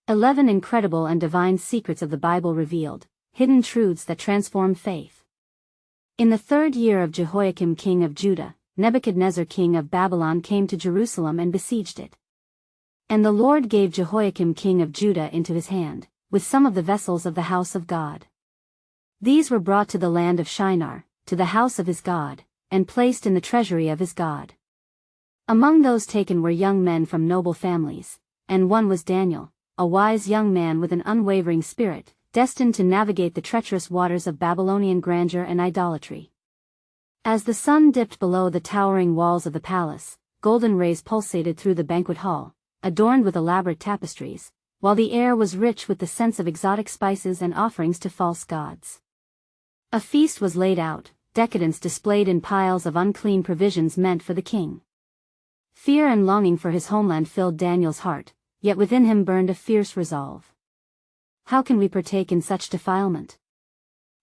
11 incredible and divine secrets of the Bible revealed, hidden truths that transform faith. In the 3rd year of Jehoiakim king of Judah, Nebuchadnezzar king of Babylon came to Jerusalem and besieged it. And the Lord gave Jehoiakim king of Judah into his hand, with some of the vessels of the house of God. These were brought to the land of Shinar, to the house of his God, and placed in the treasury of his God. Among those taken were young men from noble families, and one was Daniel, a wise young man with an unwavering spirit, destined to navigate the treacherous waters of Babylonian grandeur and idolatry. As the sun dipped below the towering walls of the palace, golden rays pulsated through the banquet hall, adorned with elaborate tapestries, while the air was rich with the scents of exotic spices and offerings to false gods. A feast was laid out, decadence displayed in piles of unclean provisions meant for the king. Fear and longing for his homeland filled Daniel's heart, yet within him burned a fierce resolve. How can we partake in such defilement?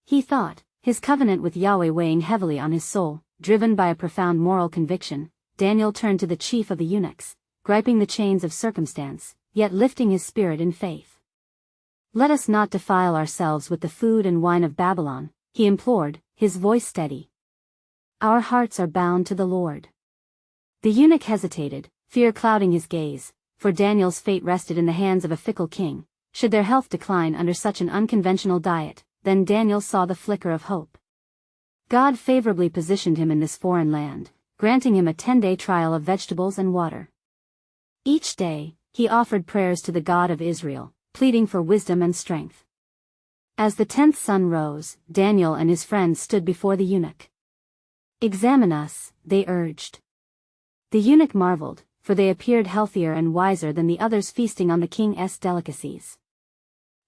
He thought, his covenant with Yahweh weighing heavily on his soul. Driven by a profound moral conviction, Daniel turned to the chief of the eunuchs, griping the chains of circumstance, yet lifting his spirit in faith. Let us not defile ourselves with the food and wine of Babylon, he implored, his voice steady. Our hearts are bound to the Lord. The eunuch hesitated, fear clouding his gaze, for Daniel's fate rested in the hands of a fickle king. Should their health decline under such an unconventional diet, then Daniel saw the flicker of hope. God favorably positioned him in this foreign land, granting him a 10-day trial of vegetables and water. Each day, he offered prayers to the God of Israel, pleading for wisdom and strength. As the 10th sun rose, Daniel and his friends stood before the eunuch. Examine us, they urged. The eunuch marveled, for they appeared healthier and wiser than the others feasting on the king's delicacies.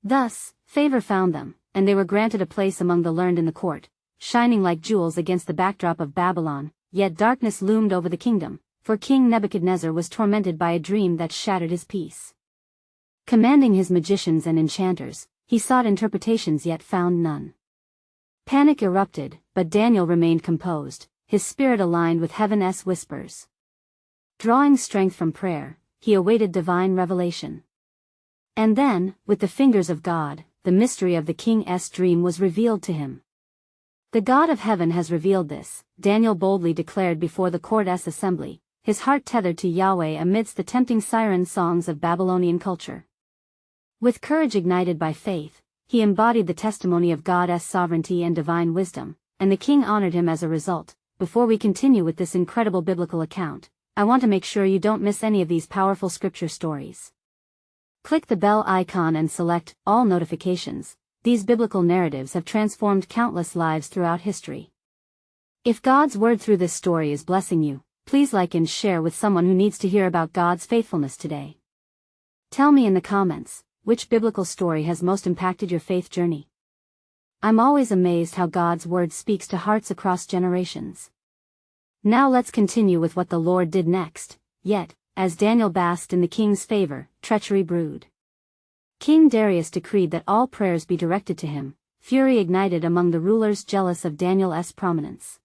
Thus, favor found them, and they were granted a place among the learned in the court, shining like jewels against the backdrop of Babylon. Yet darkness loomed over the kingdom, for King Nebuchadnezzar was tormented by a dream that shattered his peace. Commanding his magicians and enchanters, he sought interpretations yet found none. Panic erupted, but Daniel remained composed, his spirit aligned with heaven's whispers. Drawing strength from prayer, he awaited divine revelation. And then, with the fingers of God, the mystery of the king's dream was revealed to him. The God of heaven has revealed this, Daniel boldly declared before the court's assembly, his heart tethered to Yahweh amidst the tempting siren songs of Babylonian culture. With courage ignited by faith, he embodied the testimony of God's sovereignty and divine wisdom, and the king honored him as a result. Before we continue with this incredible biblical account, I want to make sure you don't miss any of these powerful scripture stories. Click the bell icon and select all notifications. These biblical narratives have transformed countless lives throughout history. If God's word through this story is blessing you, please like and share with someone who needs to hear about God's faithfulness today. Tell me in the comments, which biblical story has most impacted your faith journey? I'm always amazed how God's word speaks to hearts across generations. Now let's continue with what the Lord did next. Yet, as Daniel basked in the king's favor, treachery brewed. King Darius decreed that all prayers be directed to him. Fury ignited among the rulers jealous of Daniel's prominence.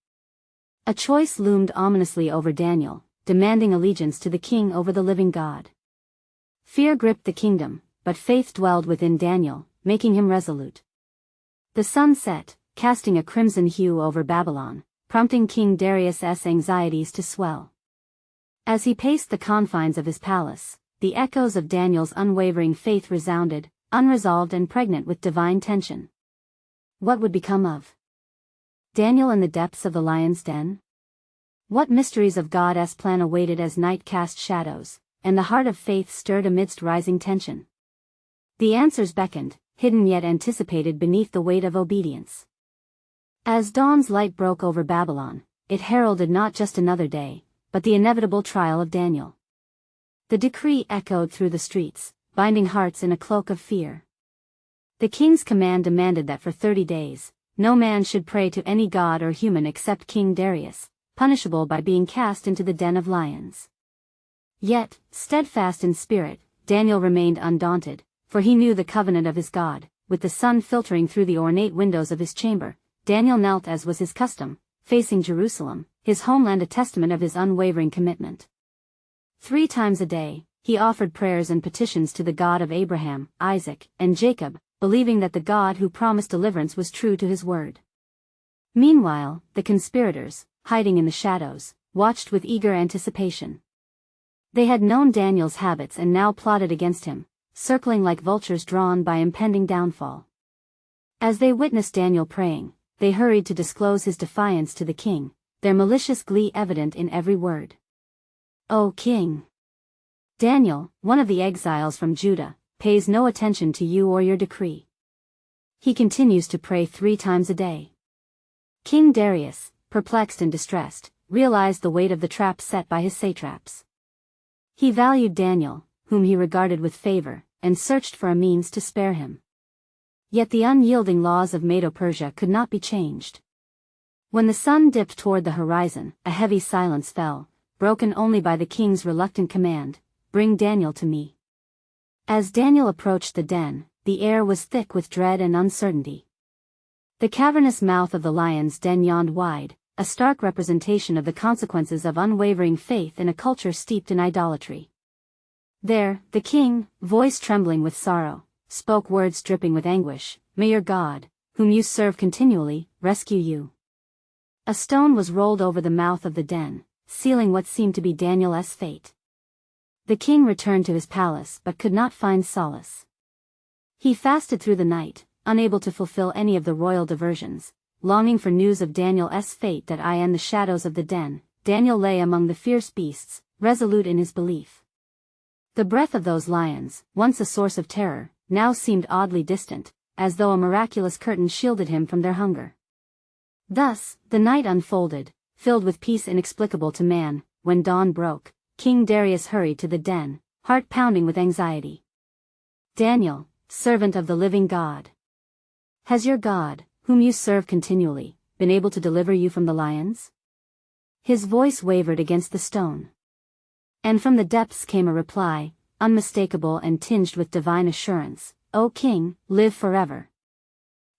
A choice loomed ominously over Daniel, demanding allegiance to the king over the living God. Fear gripped the kingdom, but faith dwelled within Daniel, making him resolute. The sun set, casting a crimson hue over Babylon, prompting King Darius's anxieties to swell. As he paced the confines of his palace, the echoes of Daniel's unwavering faith resounded, unresolved and pregnant with divine tension. What would become of Daniel in the depths of the lion's den? What mysteries of God's plan awaited as night cast shadows, and the heart of faith stirred amidst rising tension? The answers beckoned, hidden yet anticipated beneath the weight of obedience. As dawn's light broke over Babylon, it heralded not just another day, but the inevitable trial of Daniel. The decree echoed through the streets, binding hearts in a cloak of fear. The king's command demanded that for 30 days, no man should pray to any god or human except King Darius, punishable by being cast into the den of lions. Yet, steadfast in spirit, Daniel remained undaunted, for he knew the covenant of his God. With the sun filtering through the ornate windows of his chamber, Daniel knelt as was his custom, facing Jerusalem, his homeland, a testament of his unwavering commitment. 3 times a day, he offered prayers and petitions to the God of Abraham, Isaac, and Jacob, believing that the God who promised deliverance was true to his word. Meanwhile, the conspirators, hiding in the shadows, watched with eager anticipation. They had known Daniel's habits and now plotted against him, circling like vultures drawn by impending downfall. As they witnessed Daniel praying, they hurried to disclose his defiance to the king, their malicious glee evident in every word. "O king! Daniel, one of the exiles from Judah, pays no attention to you or your decree. He continues to pray 3 times a day." King Darius, perplexed and distressed, realized the weight of the trap set by his satraps. He valued Daniel, whom he regarded with favor, and searched for a means to spare him. Yet the unyielding laws of Medo-Persia could not be changed. When the sun dipped toward the horizon, a heavy silence fell, broken only by the king's reluctant command, "Bring Daniel to me." As Daniel approached the den, the air was thick with dread and uncertainty. The cavernous mouth of the lion's den yawned wide, a stark representation of the consequences of unwavering faith in a culture steeped in idolatry. There, the king, voice trembling with sorrow, spoke words dripping with anguish, "May your God, whom you serve continually, rescue you." A stone was rolled over the mouth of the den, sealing what seemed to be Daniel's fate. The king returned to his palace but could not find solace. He fasted through the night, unable to fulfill any of the royal diversions, longing for news of Daniel's fate. That in the shadows of the den, Daniel lay among the fierce beasts, resolute in his belief. The breath of those lions, once a source of terror, now seemed oddly distant, as though a miraculous curtain shielded him from their hunger. Thus, the night unfolded, filled with peace inexplicable to man. When dawn broke, King Darius hurried to the den, heart pounding with anxiety. "Daniel, servant of the living God. Has your God, whom you serve continually, been able to deliver you from the lions?" His voice wavered against the stone. And from the depths came a reply, unmistakable and tinged with divine assurance, "O king, live forever.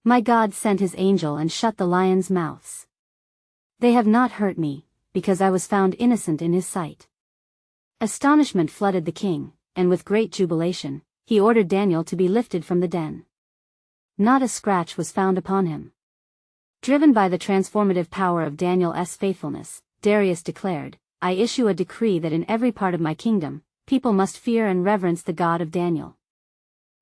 My God sent his angel and shut the lions' mouths. They have not hurt me, because I was found innocent in his sight." Astonishment flooded the king, and with great jubilation, he ordered Daniel to be lifted from the den. Not a scratch was found upon him. Driven by the transformative power of Daniel's faithfulness, Darius declared, "I issue a decree that in every part of my kingdom, people must fear and reverence the God of Daniel."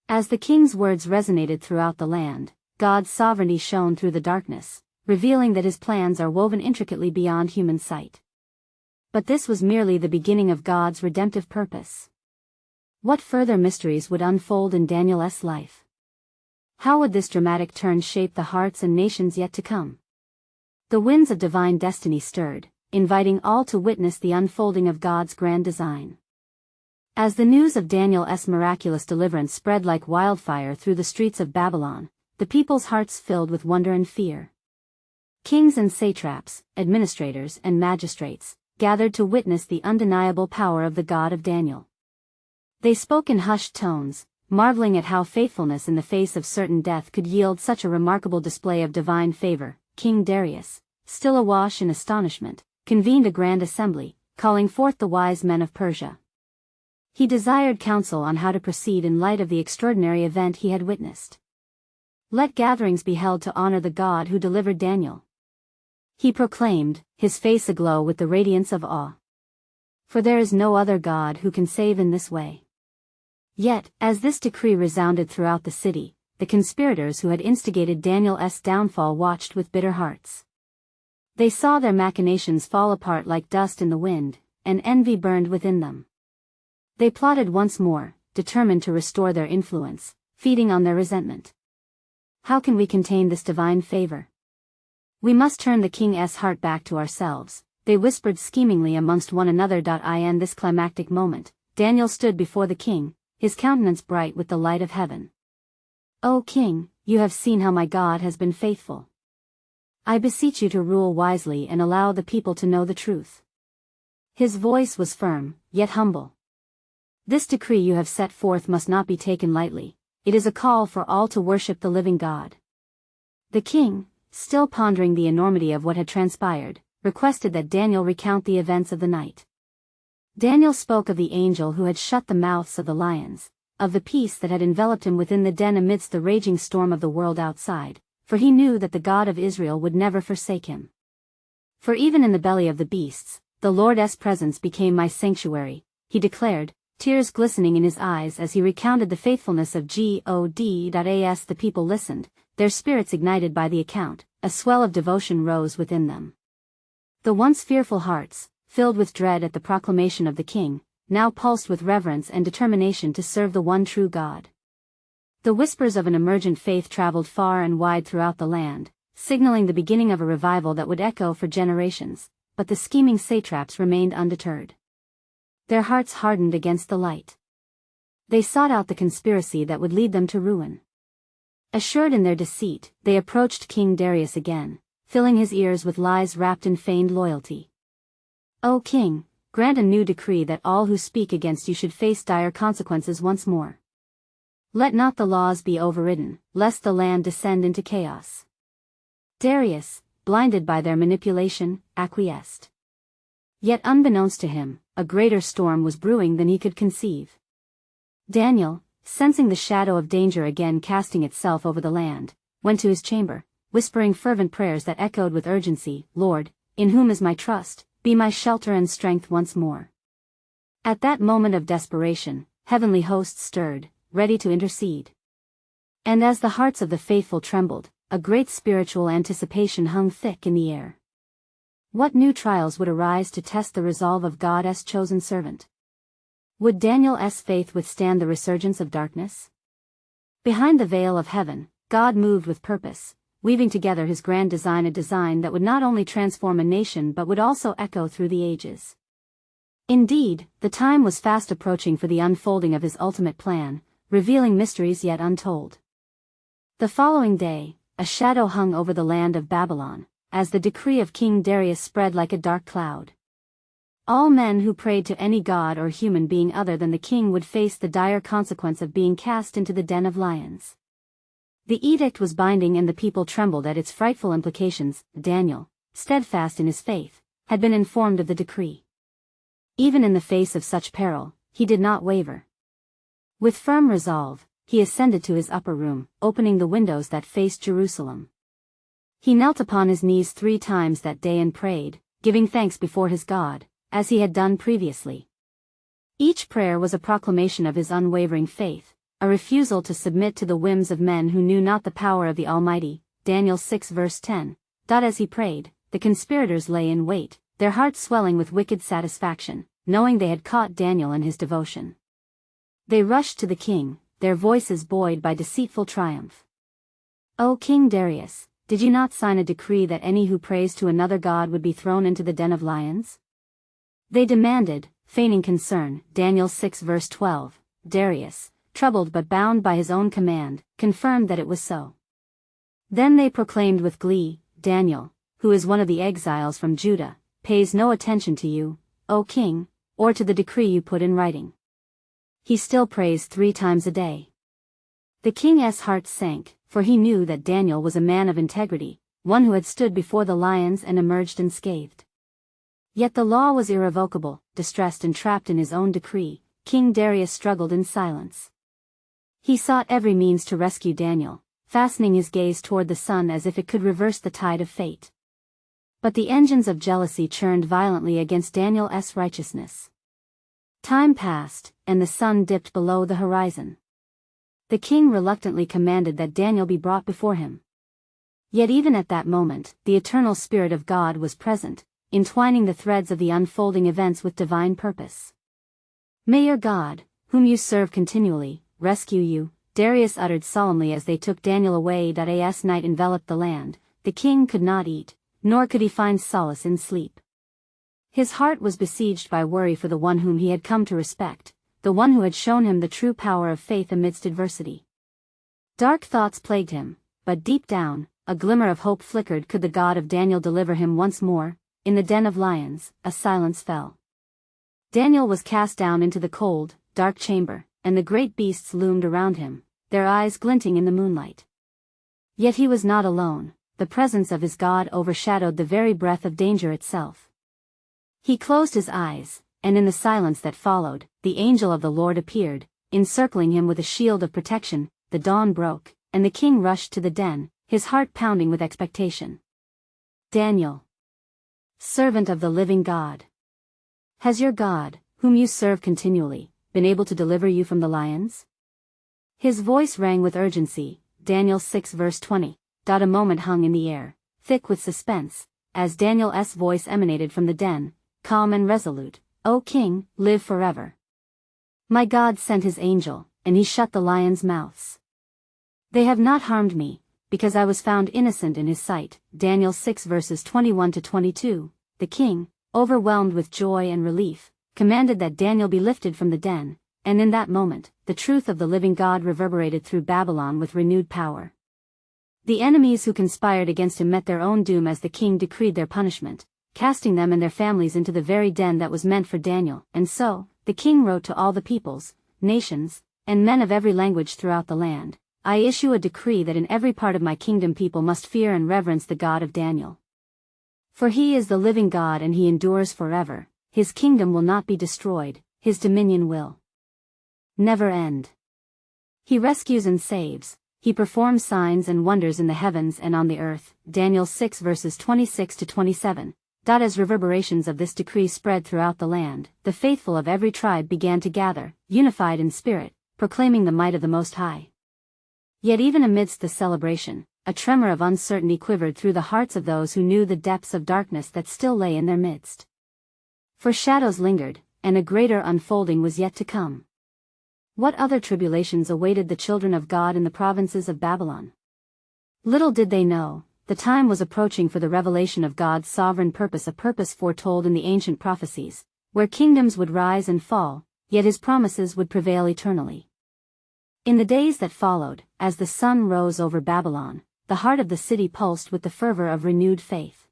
As the king's words resonated throughout the land, God's sovereignty shone through the darkness, revealing that his plans are woven intricately beyond human sight. But this was merely the beginning of God's redemptive purpose. What further mysteries would unfold in Daniel's life? How would this dramatic turn shape the hearts and nations yet to come? The winds of divine destiny stirred, inviting all to witness the unfolding of God's grand design. As the news of Daniel's miraculous deliverance spread like wildfire through the streets of Babylon, the people's hearts filled with wonder and fear. Kings and satraps, administrators and magistrates, gathered to witness the undeniable power of the God of Daniel. They spoke in hushed tones, marveling at how faithfulness in the face of certain death could yield such a remarkable display of divine favor. King Darius, still awash in astonishment, convened a grand assembly, calling forth the wise men of Persia. He desired counsel on how to proceed in light of the extraordinary event he had witnessed. "Let gatherings be held to honor the God who delivered Daniel," he proclaimed, his face aglow with the radiance of awe. "For there is no other God who can save in this way." Yet, as this decree resounded throughout the city, the conspirators who had instigated Daniel's downfall watched with bitter hearts. They saw their machinations fall apart like dust in the wind, and envy burned within them. They plotted once more, determined to restore their influence, feeding on their resentment. "How can we contain this divine favor? We must turn the king's heart back to ourselves," they whispered schemingly amongst one another. In this climactic moment, Daniel stood before the king, his countenance bright with the light of heaven. "O king, you have seen how my God has been faithful. I beseech you to rule wisely and allow the people to know the truth." His voice was firm, yet humble. "This decree you have set forth must not be taken lightly. It is a call for all to worship the living God." The king, still pondering the enormity of what had transpired, requested that Daniel recount the events of the night. Daniel spoke of the angel who had shut the mouths of the lions, of the peace that had enveloped him within the den amidst the raging storm of the world outside, for he knew that the God of Israel would never forsake him. For even in the belly of the beasts, the Lord's presence became my sanctuary, he declared, tears glistening in his eyes as he recounted the faithfulness of God. The people listened, their spirits ignited by the account, a swell of devotion rose within them. The once fearful hearts, filled with dread at the proclamation of the king, now pulsed with reverence and determination to serve the one true God. The whispers of an emergent faith traveled far and wide throughout the land, signaling the beginning of a revival that would echo for generations, but the scheming satraps remained undeterred. Their hearts hardened against the light. They sought out the conspiracy that would lead them to ruin. Assured in their deceit, they approached King Darius again, filling his ears with lies wrapped in feigned loyalty. O king, grant a new decree that all who speak against you should face dire consequences once more. Let not the laws be overridden, lest the land descend into chaos. Darius, blinded by their manipulation, acquiesced. Yet unbeknownst to him, a greater storm was brewing than he could conceive. Daniel, sensing the shadow of danger again casting itself over the land, went to his chamber, whispering fervent prayers that echoed with urgency, Lord, in whom is my trust, be my shelter and strength once more. At that moment of desperation, heavenly hosts stirred, ready to intercede. And as the hearts of the faithful trembled, a great spiritual anticipation hung thick in the air. What new trials would arise to test the resolve of God's chosen servant? Would Daniel's faith withstand the resurgence of darkness? Behind the veil of heaven, God moved with purpose, weaving together his grand design, a design that would not only transform a nation but would also echo through the ages. Indeed, the time was fast approaching for the unfolding of his ultimate plan, revealing mysteries yet untold. The following day, a shadow hung over the land of Babylon, as the decree of King Darius spread like a dark cloud. All men who prayed to any god or human being other than the king would face the dire consequence of being cast into the den of lions. The edict was binding and the people trembled at its frightful implications. Daniel, steadfast in his faith, had been informed of the decree. Even in the face of such peril, he did not waver. With firm resolve, he ascended to his upper room, opening the windows that faced Jerusalem. He knelt upon his knees 3 times that day and prayed, giving thanks before his God, as he had done previously. Each prayer was a proclamation of his unwavering faith, a refusal to submit to the whims of men who knew not the power of the Almighty. Daniel 6 verse 10. As he prayed, the conspirators lay in wait, their hearts swelling with wicked satisfaction, knowing they had caught Daniel in his devotion. They rushed to the king, their voices buoyed by deceitful triumph. O King Darius, did you not sign a decree that any who prays to another god would be thrown into the den of lions? They demanded, feigning concern. Daniel 6 verse 12. Darius, troubled but bound by his own command, confirmed that it was so. Then they proclaimed with glee, Daniel, who is one of the exiles from Judah, pays no attention to you, O king, or to the decree you put in writing. He still prays 3 times a day. The king's heart sank, for he knew that Daniel was a man of integrity, one who had stood before the lions and emerged unscathed. Yet the law was irrevocable. Distressed and trapped in his own decree, King Darius struggled in silence. He sought every means to rescue Daniel, fastening his gaze toward the sun as if it could reverse the tide of fate. But the engines of jealousy churned violently against Daniel's righteousness. Time passed, and the sun dipped below the horizon. The king reluctantly commanded that Daniel be brought before him. Yet even at that moment, the eternal Spirit of God was present, entwining the threads of the unfolding events with divine purpose. May your God, whom you serve continually, rescue you, Darius uttered solemnly as they took Daniel away. As night enveloped the land, the king could not eat, nor could he find solace in sleep. His heart was besieged by worry for the one whom he had come to respect, the one who had shown him the true power of faith amidst adversity. Dark thoughts plagued him, but deep down, a glimmer of hope flickered. Could the God of Daniel deliver him once more? In the den of lions, a silence fell. Daniel was cast down into the cold, dark chamber, and the great beasts loomed around him, their eyes glinting in the moonlight. Yet he was not alone. The presence of his God overshadowed the very breath of danger itself. He closed his eyes, and in the silence that followed, the angel of the Lord appeared, encircling him with a shield of protection. The dawn broke, and the king rushed to the den, his heart pounding with expectation. Daniel, servant of the living God. Has your God, whom you serve continually, been able to deliver you from the lions? His voice rang with urgency. Daniel 6 verse 20. A moment hung in the air, thick with suspense, as Daniel's voice emanated from the den, calm and resolute. O king, live forever. My God sent his angel, and he shut the lions' mouths. They have not harmed me, because I was found innocent in his sight. Daniel 6 verses 21 to 22. The king, overwhelmed with joy and relief, commanded that Daniel be lifted from the den, and in that moment, the truth of the living God reverberated through Babylon with renewed power. The enemies who conspired against him met their own doom as the king decreed their punishment, casting them and their families into the very den that was meant for Daniel. And so, the king wrote to all the peoples, nations, and men of every language throughout the land, I issue a decree that in every part of my kingdom people must fear and reverence the God of Daniel. For he is the living God and he endures forever, his kingdom will not be destroyed, his dominion will never end. He rescues and saves, he performs signs and wonders in the heavens and on the earth. Daniel 6 verses 26 to 27. As reverberations of this decree spread throughout the land, the faithful of every tribe began to gather, unified in spirit, proclaiming the might of the Most High. Yet even amidst the celebration, a tremor of uncertainty quivered through the hearts of those who knew the depths of darkness that still lay in their midst. For shadows lingered, and a greater unfolding was yet to come. What other tribulations awaited the children of God in the provinces of Babylon? Little did they know, the time was approaching for the revelation of God's sovereign purpose, a purpose foretold in the ancient prophecies, where kingdoms would rise and fall, yet his promises would prevail eternally. In the days that followed, as the sun rose over Babylon, the heart of the city pulsed with the fervor of renewed faith.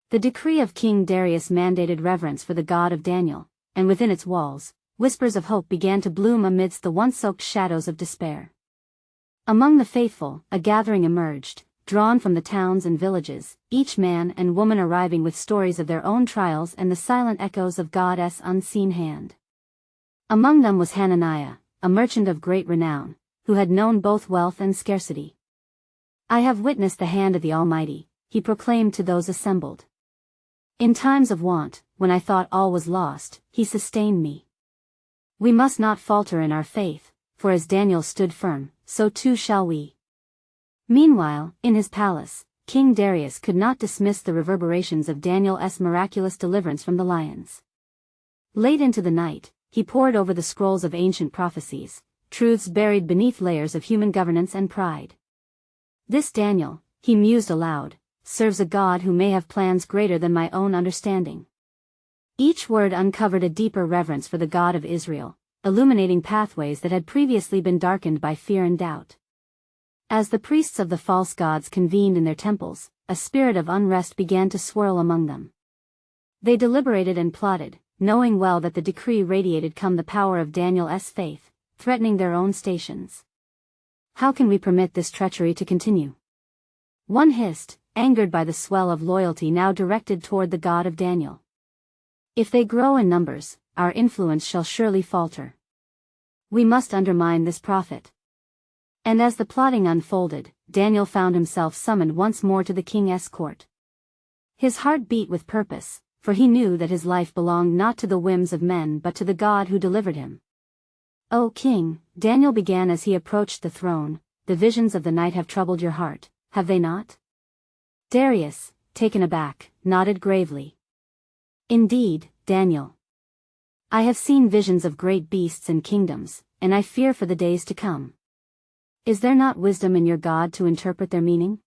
The decree of King Darius mandated reverence for the God of Daniel, and within its walls, whispers of hope began to bloom amidst the once-soaked shadows of despair. Among the faithful, a gathering emerged, drawn from the towns and villages, each man and woman arriving with stories of their own trials and the silent echoes of God's unseen hand. Among them was Hananiah, a merchant of great renown, who had known both wealth and scarcity. I have witnessed the hand of the Almighty, he proclaimed to those assembled. In times of want, when I thought all was lost, he sustained me. We must not falter in our faith, for as Daniel stood firm, so too shall we. Meanwhile, in his palace, King Darius could not dismiss the reverberations of Daniel's miraculous deliverance from the lions. Late into the night, he pored over the scrolls of ancient prophecies, truths buried beneath layers of human governance and pride. This Daniel, he mused aloud, serves a God who may have plans greater than my own understanding. Each word uncovered a deeper reverence for the God of Israel, illuminating pathways that had previously been darkened by fear and doubt. As the priests of the false gods convened in their temples, a spirit of unrest began to swirl among them. They deliberated and plotted, knowing well that the decree radiated the power of Daniel's faith, threatening their own stations. How can we permit this treachery to continue? One hissed, angered by the swell of loyalty now directed toward the God of Daniel. If they grow in numbers, our influence shall surely falter. We must undermine this prophet. And as the plotting unfolded, Daniel found himself summoned once more to the king's court. His heart beat with purpose, for he knew that his life belonged not to the whims of men but to the God who delivered him. O king, Daniel began as he approached the throne, the visions of the night have troubled your heart, have they not? Darius, taken aback, nodded gravely. Indeed, Daniel. I have seen visions of great beasts and kingdoms, and I fear for the days to come. Is there not wisdom in your God to interpret their meaning?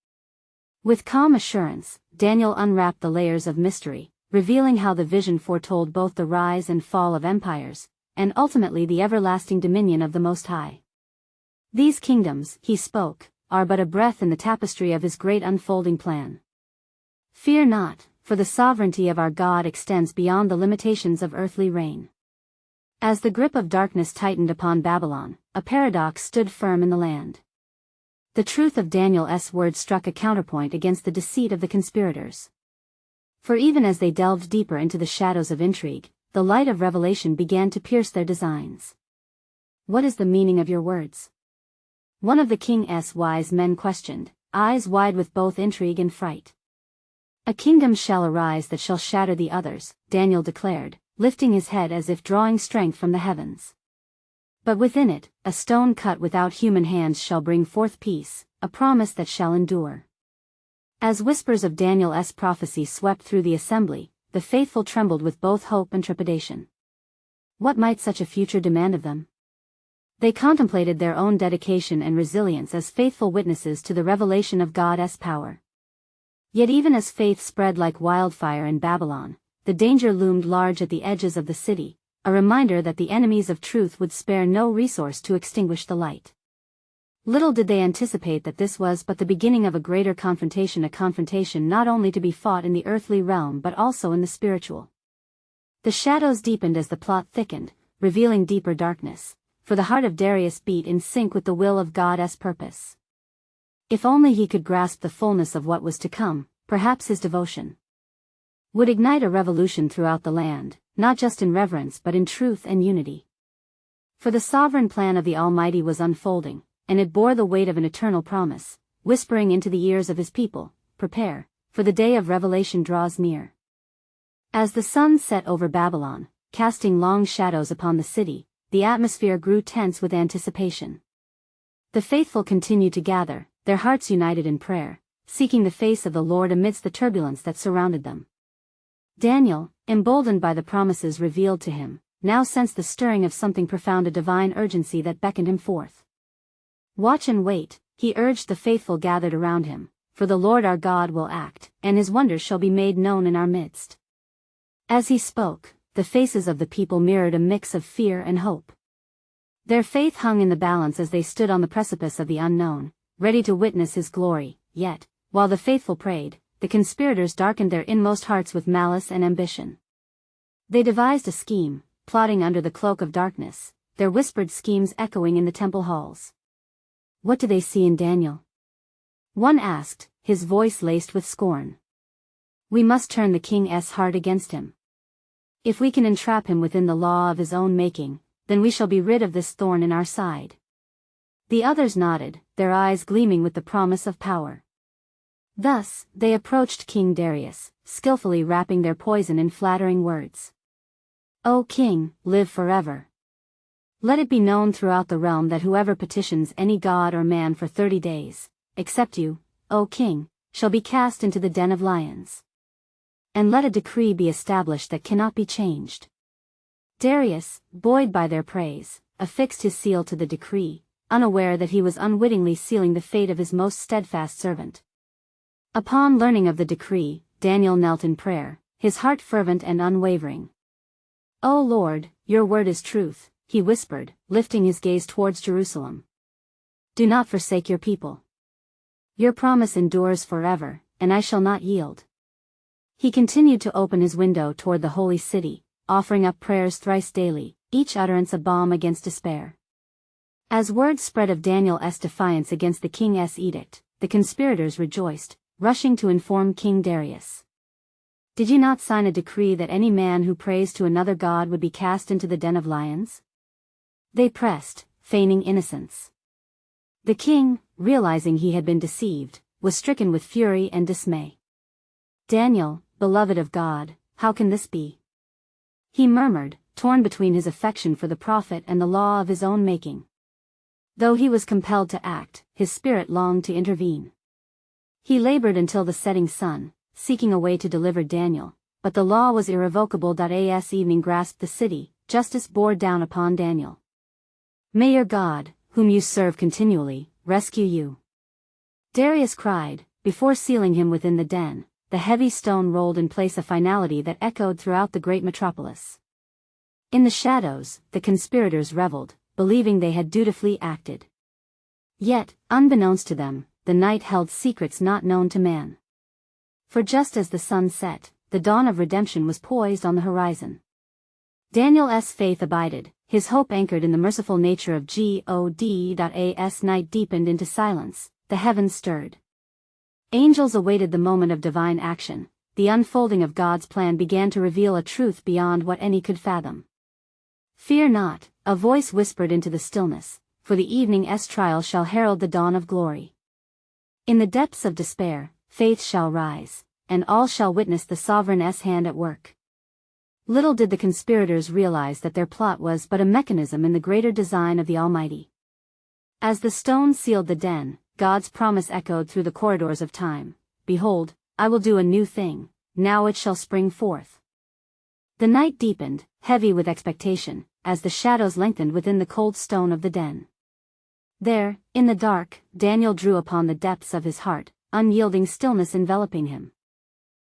With calm assurance, Daniel unwrapped the layers of mystery, revealing how the vision foretold both the rise and fall of empires, and ultimately the everlasting dominion of the Most High. These kingdoms, he spoke, are but a breath in the tapestry of his great unfolding plan. Fear not, for the sovereignty of our God extends beyond the limitations of earthly reign. As the grip of darkness tightened upon Babylon, a paradox stood firm in the land. The truth of Daniel's words struck a counterpoint against the deceit of the conspirators. For even as they delved deeper into the shadows of intrigue, the light of revelation began to pierce their designs. "What is the meaning of your words?" one of the king's wise men questioned, eyes wide with both intrigue and fright. "A kingdom shall arise that shall shatter the others," Daniel declared, lifting his head as if drawing strength from the heavens. "But within it, a stone cut without human hands shall bring forth peace, a promise that shall endure." As whispers of Daniel's prophecy swept through the assembly, the faithful trembled with both hope and trepidation. What might such a future demand of them? They contemplated their own dedication and resilience as faithful witnesses to the revelation of God's power. Yet even as faith spread like wildfire in Babylon, the danger loomed large at the edges of the city, a reminder that the enemies of truth would spare no resource to extinguish the light. Little did they anticipate that this was but the beginning of a greater confrontation, a confrontation not only to be fought in the earthly realm but also in the spiritual. The shadows deepened as the plot thickened, revealing deeper darkness, for the heart of Darius beat in sync with the will of God's purpose. If only he could grasp the fullness of what was to come, perhaps his devotion would ignite a revolution throughout the land, not just in reverence but in truth and unity. For the sovereign plan of the Almighty was unfolding, and it bore the weight of an eternal promise, whispering into the ears of his people, "Prepare, for the day of revelation draws near." As the sun set over Babylon, casting long shadows upon the city, the atmosphere grew tense with anticipation. The faithful continued to gather, their hearts united in prayer, seeking the face of the Lord amidst the turbulence that surrounded them. Daniel, emboldened by the promises revealed to him, now sensed the stirring of something profound, a divine urgency that beckoned him forth. "Watch and wait," he urged the faithful gathered around him, "for the Lord our God will act, and his wonders shall be made known in our midst." As he spoke, the faces of the people mirrored a mix of fear and hope. Their faith hung in the balance as they stood on the precipice of the unknown, ready to witness his glory. Yet, while the faithful prayed, the conspirators darkened their inmost hearts with malice and ambition. They devised a scheme, plotting under the cloak of darkness, their whispered schemes echoing in the temple halls. "What do they see in Daniel?" one asked, his voice laced with scorn. "We must turn the king's heart against him. If we can entrap him within the law of his own making, then we shall be rid of this thorn in our side." The others nodded, their eyes gleaming with the promise of power. Thus, they approached King Darius, skillfully wrapping their poison in flattering words. "O king, live forever. Let it be known throughout the realm that whoever petitions any god or man for 30 days, except you, O king, shall be cast into the den of lions. And let a decree be established that cannot be changed." Darius, buoyed by their praise, affixed his seal to the decree, unaware that he was unwittingly sealing the fate of his most steadfast servant. Upon learning of the decree, Daniel knelt in prayer, his heart fervent and unwavering. "O Lord, your word is truth," he whispered, lifting his gaze towards Jerusalem. "Do not forsake your people. Your promise endures forever, and I shall not yield." He continued to open his window toward the holy city, offering up prayers thrice daily, each utterance a balm against despair. As word spread of Daniel's defiance against the king's edict, the conspirators rejoiced, rushing to inform King Darius. "Did you not sign a decree that any man who prays to another god would be cast into the den of lions?" They pressed, feigning innocence. The king, realizing he had been deceived, was stricken with fury and dismay. "Daniel, beloved of God, how can this be?" he murmured, torn between his affection for the prophet and the law of his own making. Though he was compelled to act, his spirit longed to intervene. He labored until the setting sun, seeking a way to deliver Daniel, but the law was irrevocable. As evening grasped the city, justice bore down upon Daniel. "May your God, whom you serve continually, rescue you," Darius cried, before sealing him within the den. The heavy stone rolled in place, a finality that echoed throughout the great metropolis. In the shadows, the conspirators reveled, believing they had dutifully acted. Yet, unbeknownst to them, the night held secrets not known to man. For just as the sun set, the dawn of redemption was poised on the horizon. Daniel's faith abided, his hope anchored in the merciful nature of God. As night deepened into silence, the heavens stirred. Angels awaited the moment of divine action, the unfolding of God's plan began to reveal a truth beyond what any could fathom. "Fear not," a voice whispered into the stillness, "for the evening's trial shall herald the dawn of glory. In the depths of despair, faith shall rise, and all shall witness the sovereign's hand at work." Little did the conspirators realize that their plot was but a mechanism in the greater design of the Almighty. As the stone sealed the den, God's promise echoed through the corridors of time. "Behold, I will do a new thing, now it shall spring forth." The night deepened, heavy with expectation, as the shadows lengthened within the cold stone of the den. There, in the dark, Daniel drew upon the depths of his heart, unyielding stillness enveloping him.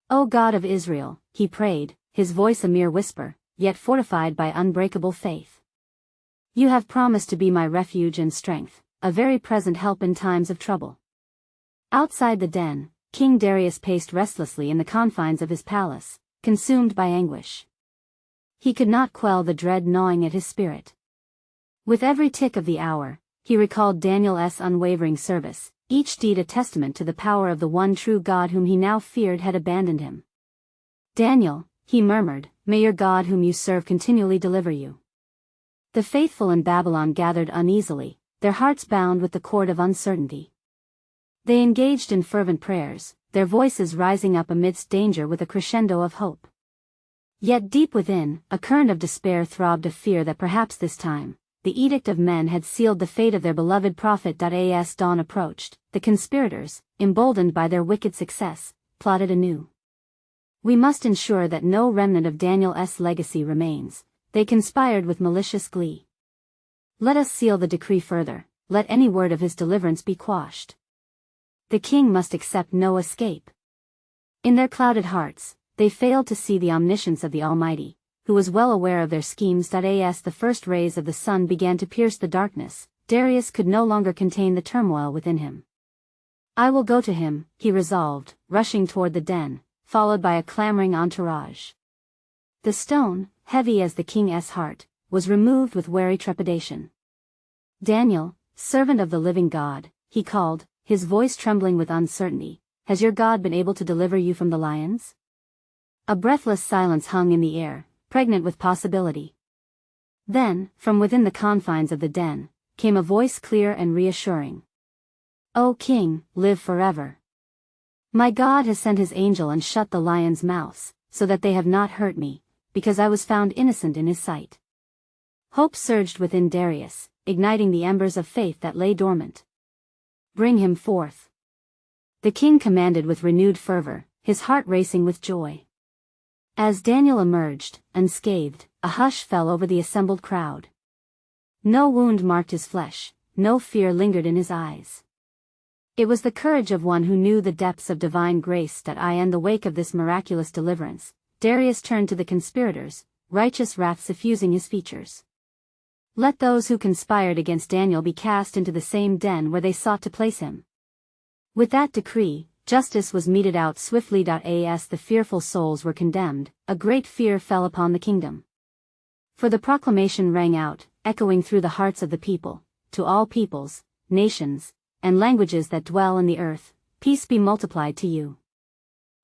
"O God of Israel," he prayed, his voice a mere whisper, yet fortified by unbreakable faith. "You have promised to be my refuge and strength, a very present help in times of trouble." Outside the den, King Darius paced restlessly in the confines of his palace, consumed by anguish. He could not quell the dread gnawing at his spirit. With every tick of the hour, he recalled Daniel's unwavering service, each deed a testament to the power of the one true God whom he now feared had abandoned him. "Daniel," he murmured, "may your God whom you serve continually deliver you." The faithful in Babylon gathered uneasily, their hearts bound with the cord of uncertainty. They engaged in fervent prayers, their voices rising up amidst danger with a crescendo of hope. Yet deep within, a current of despair throbbed of fear that perhaps this time, the edict of men had sealed the fate of their beloved prophet. As dawn approached, the conspirators, emboldened by their wicked success, plotted anew. "We must ensure that no remnant of Daniel's legacy remains," they conspired with malicious glee. "Let us seal the decree further, let any word of his deliverance be quashed. The king must accept no escape." In their clouded hearts, they failed to see the omniscience of the Almighty, who was well aware of their schemes. As the first rays of the sun began to pierce the darkness, Darius could no longer contain the turmoil within him. "I will go to him," he resolved, rushing toward the den, followed by a clamoring entourage. The stone, heavy as the king's heart, was removed with wary trepidation. "Daniel, servant of the living God," he called, his voice trembling with uncertainty, "has your God been able to deliver you from the lions?" A breathless silence hung in the air, pregnant with possibility. Then, from within the confines of the den, came a voice clear and reassuring. "O King, live forever. My God has sent his angel and shut the lions' mouths, so that they have not hurt me, because I was found innocent in his sight." Hope surged within Darius, igniting the embers of faith that lay dormant. "Bring him forth." The king commanded with renewed fervor, his heart racing with joy. As Daniel emerged, unscathed, a hush fell over the assembled crowd. No wound marked his flesh, no fear lingered in his eyes. It was the courage of one who knew the depths of divine grace. In the wake of this miraculous deliverance, Darius turned to the conspirators, righteous wrath suffusing his features. "Let those who conspired against Daniel be cast into the same den where they sought to place him." With that decree, justice was meted out swiftly. As the fearful souls were condemned, a great fear fell upon the kingdom. For the proclamation rang out, echoing through the hearts of the people, "To all peoples, nations, and languages that dwell in the earth, peace be multiplied to you.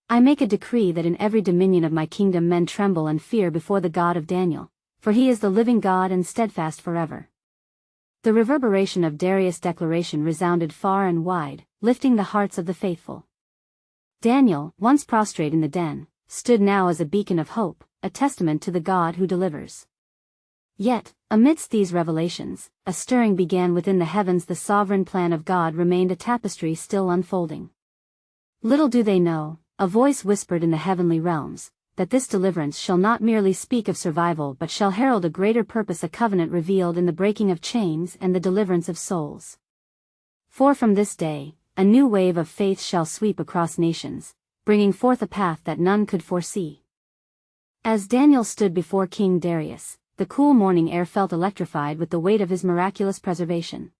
I make a decree that in every dominion of my kingdom men tremble and fear before the God of Daniel, for he is the living God and steadfast forever." The reverberation of Darius' declaration resounded far and wide, lifting the hearts of the faithful. Daniel, once prostrate in the den, stood now as a beacon of hope, a testament to the God who delivers. Yet, amidst these revelations, a stirring began within the heavens. The sovereign plan of God remained a tapestry still unfolding. Little do they know, a voice whispered in the heavenly realms, that this deliverance shall not merely speak of survival but shall herald a greater purpose, a covenant revealed in the breaking of chains and the deliverance of souls. For from this day, a new wave of faith shall sweep across nations, bringing forth a path that none could foresee. As Daniel stood before King Darius, the cool morning air felt electrified with the weight of his miraculous preservation.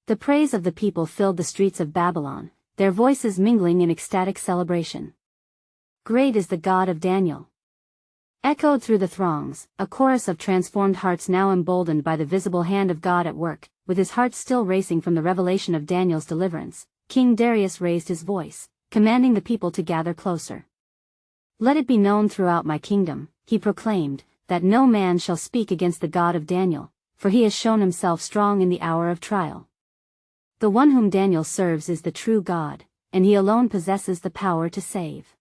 The praise of the people filled the streets of Babylon, their voices mingling in ecstatic celebration. "Great is the God of Daniel!" Echoed through the throngs, a chorus of transformed hearts now emboldened by the visible hand of God at work. With his heart still racing from the revelation of Daniel's deliverance, King Darius raised his voice, commanding the people to gather closer. "Let it be known throughout my kingdom," he proclaimed, "that no man shall speak against the God of Daniel, for he has shown himself strong in the hour of trial. The one whom Daniel serves is the true God, and he alone possesses the power to save."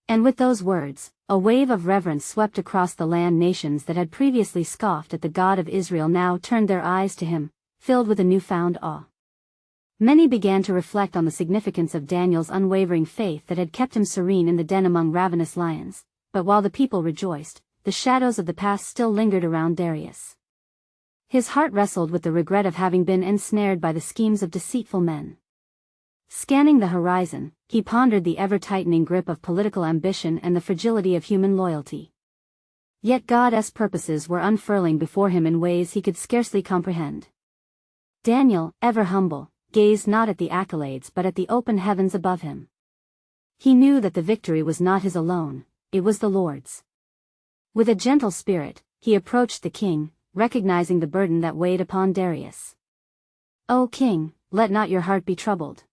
And with those words, a wave of reverence swept across the land. Nations that had previously scoffed at the God of Israel now turned their eyes to him, filled with a newfound awe. Many began to reflect on the significance of Daniel's unwavering faith that had kept him serene in the den among ravenous lions, but while the people rejoiced, the shadows of the past still lingered around Darius. His heart wrestled with the regret of having been ensnared by the schemes of deceitful men. Scanning the horizon, he pondered the ever-tightening grip of political ambition and the fragility of human loyalty. Yet God's purposes were unfurling before him in ways he could scarcely comprehend. Daniel, ever humble, gazed not at the accolades but at the open heavens above him. He knew that the victory was not his alone, it was the Lord's. With a gentle spirit, he approached the king, recognizing the burden that weighed upon Darius. "O king, let not your heart be troubled.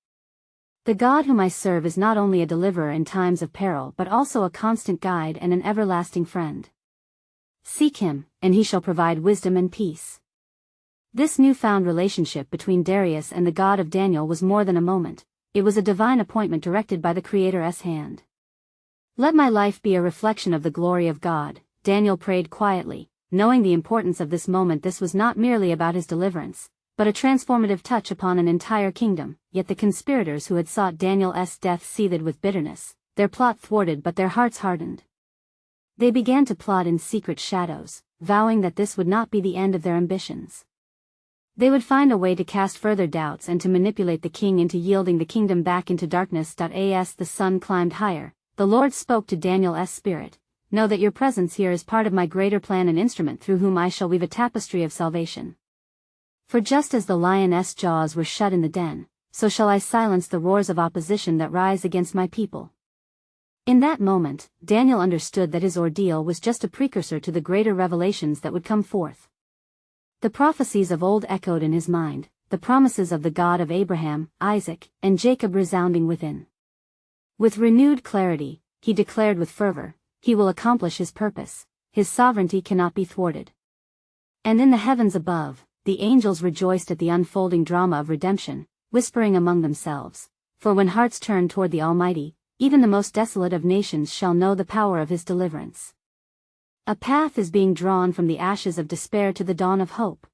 The God whom I serve is not only a deliverer in times of peril but also a constant guide and an everlasting friend. Seek him, and he shall provide wisdom and peace." This newfound relationship between Darius and the God of Daniel was more than a moment, it was a divine appointment directed by the Creator's hand. "Let my life be a reflection of the glory of God," Daniel prayed quietly, knowing the importance of this moment. This was not merely about his deliverance, but a transformative touch upon an entire kingdom. Yet the conspirators who had sought Daniel's death seethed with bitterness, their plot thwarted but their hearts hardened. They began to plot in secret shadows, vowing that this would not be the end of their ambitions. They would find a way to cast further doubts and to manipulate the king into yielding the kingdom back into darkness. As the sun climbed higher, the Lord spoke to Daniel's spirit, "Know that your presence here is part of my greater plan, an instrument through whom I shall weave a tapestry of salvation. For just as the lion's jaws were shut in the den, so shall I silence the roars of opposition that rise against my people." In that moment, Daniel understood that his ordeal was just a precursor to the greater revelations that would come forth. The prophecies of old echoed in his mind, the promises of the God of Abraham, Isaac, and Jacob resounding within. With renewed clarity, he declared with fervor, "He will accomplish his purpose, his sovereignty cannot be thwarted." And in the heavens above, the angels rejoiced at the unfolding drama of redemption, whispering among themselves, "For when hearts turn toward the Almighty, even the most desolate of nations shall know the power of his deliverance." A path is being drawn from the ashes of despair to the dawn of hope.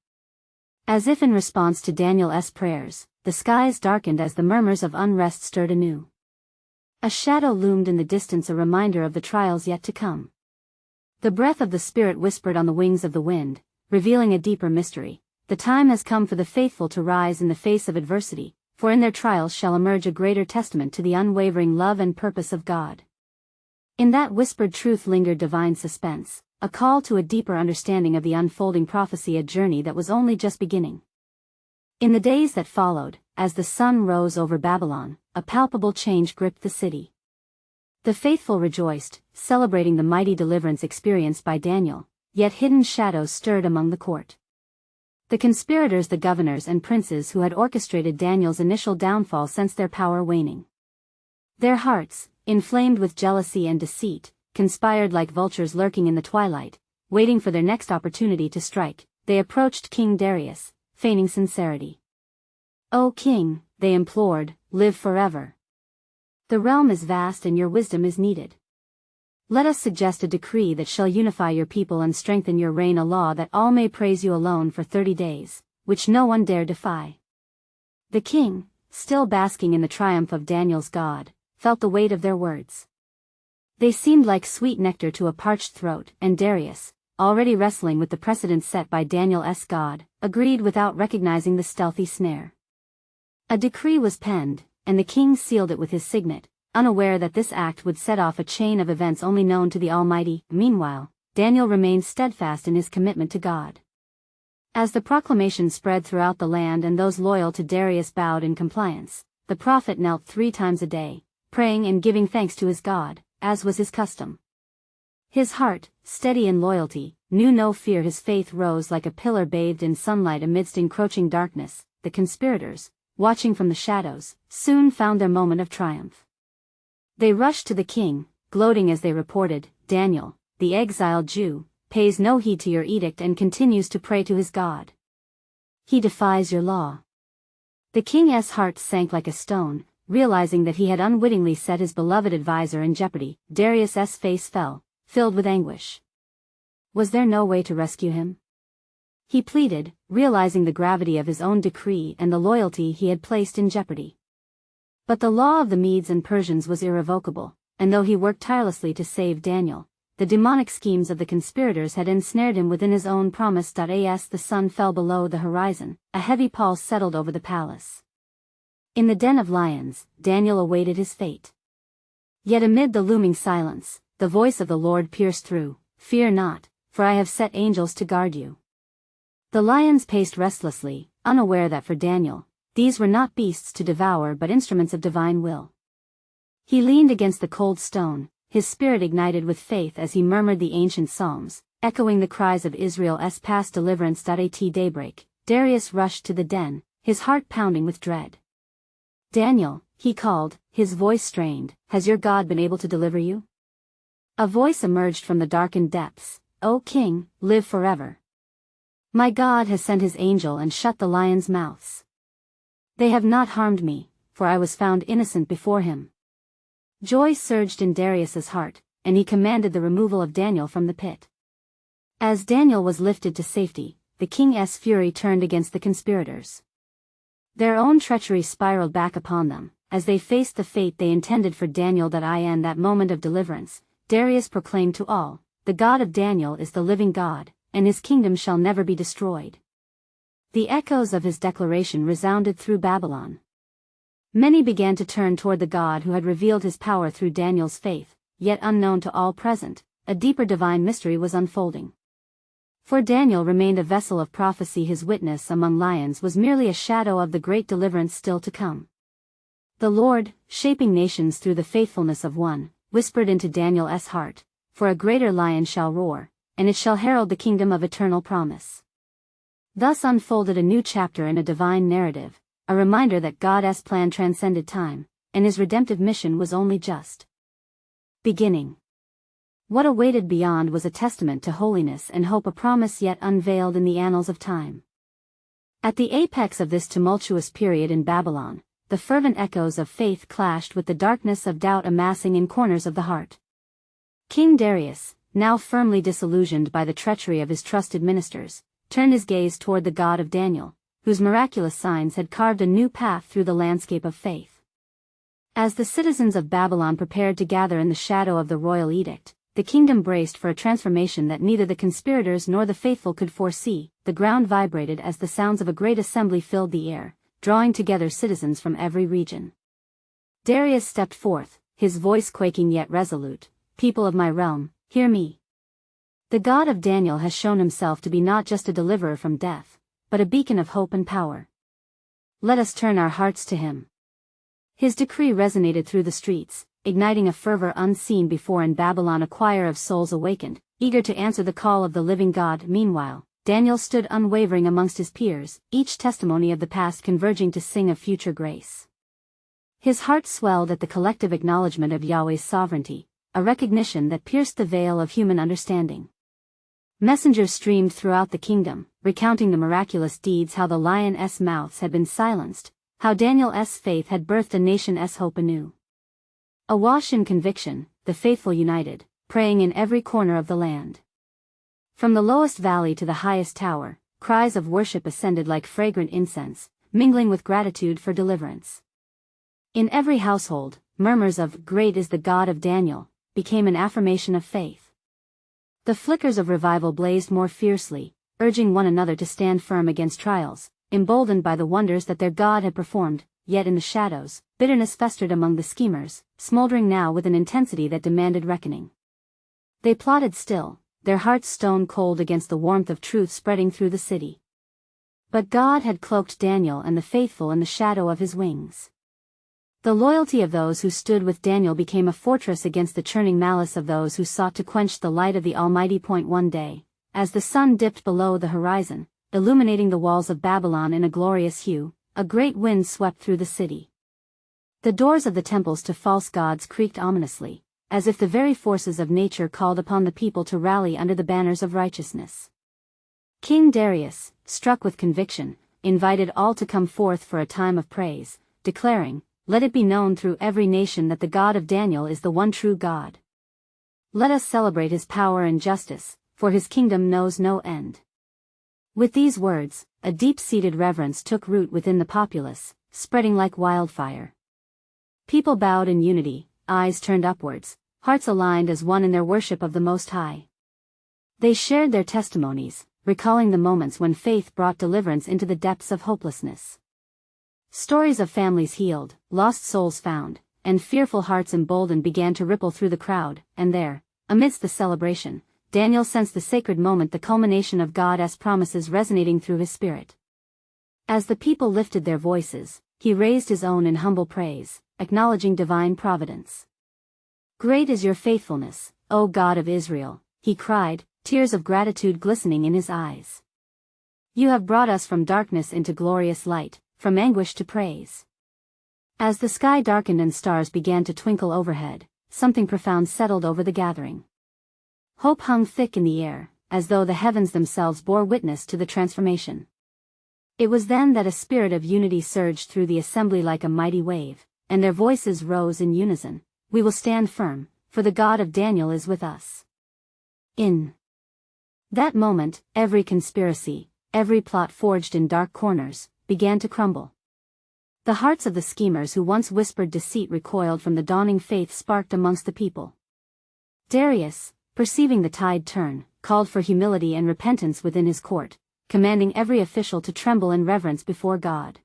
As if in response to Daniel's prayers, the skies darkened as the murmurs of unrest stirred anew. A shadow loomed in the distance, a reminder of the trials yet to come. The breath of the Spirit whispered on the wings of the wind, revealing a deeper mystery. The time has come for the faithful to rise in the face of adversity, for in their trials shall emerge a greater testament to the unwavering love and purpose of God. In that whispered truth lingered divine suspense, a call to a deeper understanding of the unfolding prophecy, a journey that was only just beginning. In the days that followed, as the sun rose over Babylon, a palpable change gripped the city. The faithful rejoiced, celebrating the mighty deliverance experienced by Daniel, yet hidden shadows stirred among the court. The conspirators, the governors and princes who had orchestrated Daniel's initial downfall, sensed their power waning. Their hearts, inflamed with jealousy and deceit, conspired like vultures lurking in the twilight, waiting for their next opportunity to strike. They approached King Darius, feigning sincerity. "O king," they implored, "live forever. The realm is vast and your wisdom is needed. Let us suggest a decree that shall unify your people and strengthen your reign, a law that all may praise you alone for 30 days, which no one dare defy." The king, still basking in the triumph of Daniel's God, felt the weight of their words. They seemed like sweet nectar to a parched throat, and Darius, already wrestling with the precedent set by Daniel's God, agreed without recognizing the stealthy snare. A decree was penned, and the king sealed it with his signet, unaware that this act would set off a chain of events only known to the Almighty. Meanwhile, Daniel remained steadfast in his commitment to God. As the proclamation spread throughout the land and those loyal to Darius bowed in compliance, the prophet knelt 3 times a day, praying and giving thanks to his God, as was his custom. His heart, steady in loyalty, knew no fear. His faith rose like a pillar bathed in sunlight amidst encroaching darkness. The conspirators, watching from the shadows, soon found their moment of triumph. They rushed to the king, gloating as they reported, "Daniel, the exiled Jew, pays no heed to your edict and continues to pray to his God. He defies your law." The king's heart sank like a stone, realizing that he had unwittingly set his beloved advisor in jeopardy. Darius's face fell, filled with anguish. Was there no way to rescue him? He pleaded, realizing the gravity of his own decree and the loyalty he had placed in jeopardy. But the law of the Medes and Persians was irrevocable, and though he worked tirelessly to save Daniel, the demonic schemes of the conspirators had ensnared him within his own promise. As the sun fell below the horizon, a heavy pall settled over the palace. In the den of lions, Daniel awaited his fate. Yet amid the looming silence, the voice of the Lord pierced through, "Fear not, for I have set angels to guard you." The lions paced restlessly, unaware that for Daniel, these were not beasts to devour but instruments of divine will. He leaned against the cold stone, his spirit ignited with faith as he murmured the ancient psalms, echoing the cries of Israel's past deliverance. At daybreak, Darius rushed to the den, his heart pounding with dread. "Daniel," he called, his voice strained, "has your God been able to deliver you?" A voice emerged from the darkened depths, "O king, live forever. My God has sent his angel and shut the lions' mouths. They have not harmed me, for I was found innocent before him." Joy surged in Darius's heart, and he commanded the removal of Daniel from the pit. As Daniel was lifted to safety, the king's fury turned against the conspirators. Their own treachery spiraled back upon them, as they faced the fate they intended for Daniel. In that moment of deliverance, Darius proclaimed to all, "The God of Daniel is the living God, and his kingdom shall never be destroyed." The echoes of his declaration resounded through Babylon. Many began to turn toward the God who had revealed his power through Daniel's faith, yet unknown to all present, a deeper divine mystery was unfolding. For Daniel remained a vessel of prophecy. His witness among lions was merely a shadow of the great deliverance still to come. The Lord, shaping nations through the faithfulness of one, whispered into Daniel's heart, "For a greater lion shall roar, and it shall herald the kingdom of eternal promise." Thus unfolded a new chapter in a divine narrative, a reminder that God's plan transcended time, and his redemptive mission was only just beginning. What awaited beyond was a testament to holiness and hope, a promise yet unveiled in the annals of time. At the apex of this tumultuous period in Babylon, the fervent echoes of faith clashed with the darkness of doubt amassing in corners of the heart. King Darius, now firmly disillusioned by the treachery of his trusted ministers, turned his gaze toward the God of Daniel, whose miraculous signs had carved a new path through the landscape of faith. As the citizens of Babylon prepared to gather in the shadow of the royal edict, the kingdom braced for a transformation that neither the conspirators nor the faithful could foresee. The ground vibrated as the sounds of a great assembly filled the air, drawing together citizens from every region. Darius stepped forth, his voice quaking yet resolute, "People of my realm, hear me. The God of Daniel has shown himself to be not just a deliverer from death, but a beacon of hope and power. Let us turn our hearts to him." His decree resonated through the streets, igniting a fervor unseen before in Babylon. A choir of souls awakened, eager to answer the call of the living God. Meanwhile, Daniel stood unwavering amongst his peers, each testimony of the past converging to sing of future grace. His heart swelled at the collective acknowledgement of Yahweh's sovereignty, a recognition that pierced the veil of human understanding. Messengers streamed throughout the kingdom, recounting the miraculous deeds, how the lions' mouths had been silenced, how Daniel's faith had birthed a nation's hope anew. Awash in conviction, the faithful united, praying in every corner of the land. From the lowest valley to the highest tower, cries of worship ascended like fragrant incense, mingling with gratitude for deliverance. In every household, murmurs of "Great is the God of Daniel" became an affirmation of faith. The flickers of revival blazed more fiercely, urging one another to stand firm against trials, emboldened by the wonders that their God had performed. Yet in the shadows, bitterness festered among the schemers, smoldering now with an intensity that demanded reckoning. They plotted still, their hearts stone cold against the warmth of truth spreading through the city. But God had cloaked Daniel and the faithful in the shadow of his wings. The loyalty of those who stood with Daniel became a fortress against the churning malice of those who sought to quench the light of the Almighty. One day, as the sun dipped below the horizon, illuminating the walls of Babylon in a glorious hue, a great wind swept through the city. The doors of the temples to false gods creaked ominously, as if the very forces of nature called upon the people to rally under the banners of righteousness. King Darius, struck with conviction, invited all to come forth for a time of praise, declaring, "Let it be known through every nation that the God of Daniel is the one true God. Let us celebrate his power and justice, for his kingdom knows no end." With these words, a deep-seated reverence took root within the populace, spreading like wildfire. People bowed in unity, eyes turned upwards, hearts aligned as one in their worship of the Most High. They shared their testimonies, recalling the moments when faith brought deliverance into the depths of hopelessness. Stories of families healed, lost souls found, and fearful hearts emboldened began to ripple through the crowd, and there, amidst the celebration, Daniel sensed the sacred moment, the culmination of God's promises resonating through his spirit. As the people lifted their voices, he raised his own in humble praise, acknowledging divine providence. "Great is your faithfulness, O God of Israel," he cried, tears of gratitude glistening in his eyes. "You have brought us from darkness into glorious light, from anguish to praise." As the sky darkened and stars began to twinkle overhead, something profound settled over the gathering. Hope hung thick in the air, as though the heavens themselves bore witness to the transformation. It was then that a spirit of unity surged through the assembly like a mighty wave, and their voices rose in unison. "We will stand firm, for the God of Daniel is with us." In that moment, every conspiracy, every plot forged in dark corners, began to crumble. The hearts of the schemers who once whispered deceit recoiled from the dawning faith sparked amongst the people. Darius, perceiving the tide turn, called for humility and repentance within his court, commanding every official to tremble in reverence before God.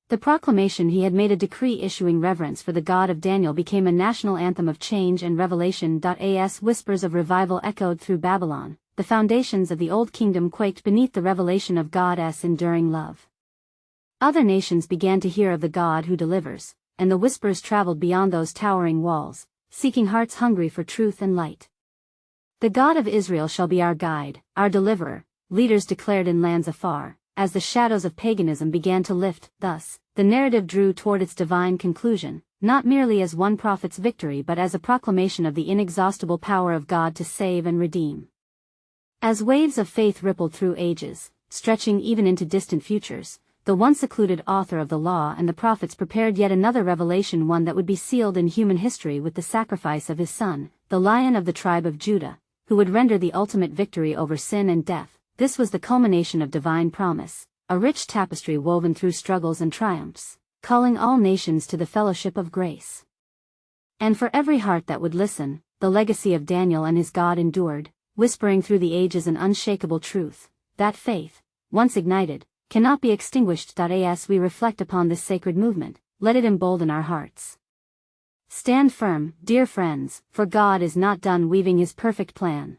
The proclamation he had made, a decree issuing reverence for the God of Daniel, became a national anthem of change and revelation. As whispers of revival echoed through Babylon, the foundations of the old kingdom quaked beneath the revelation of God's enduring love. Other nations began to hear of the God who delivers, and the whispers traveled beyond those towering walls, seeking hearts hungry for truth and light. "The God of Israel shall be our guide, our deliverer," leaders declared in lands afar, as the shadows of paganism began to lift. Thus, the narrative drew toward its divine conclusion, not merely as one prophet's victory but as a proclamation of the inexhaustible power of God to save and redeem. As waves of faith rippled through ages, stretching even into distant futures, the once secluded author of the law and the prophets prepared yet another revelation, one that would be sealed in human history with the sacrifice of his Son, the Lion of the tribe of Judah, who would render the ultimate victory over sin and death. This was the culmination of divine promise, a rich tapestry woven through struggles and triumphs, calling all nations to the fellowship of grace. And for every heart that would listen, the legacy of Daniel and his God endured, whispering through the ages an unshakable truth, that faith, once ignited, cannot be extinguished. As we reflect upon this sacred movement, let it embolden our hearts. Stand firm, dear friends, for God is not done weaving his perfect plan.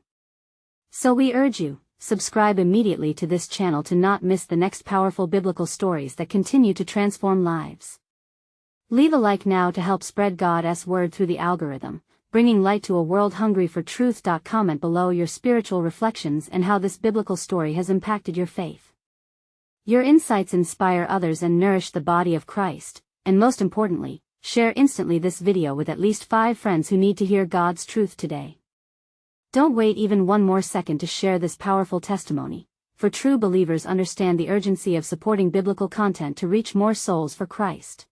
So we urge you, subscribe immediately to this channel to not miss the next powerful biblical stories that continue to transform lives. Leave a like now to help spread God's word through the algorithm, bringing light to a world hungry for truth. Comment below your spiritual reflections and how this biblical story has impacted your faith. Your insights inspire others and nourish the body of Christ, and most importantly, share instantly this video with at least 5 friends who need to hear God's truth today. Don't wait even one more second to share this powerful testimony, for true believers understand the urgency of supporting biblical content to reach more souls for Christ.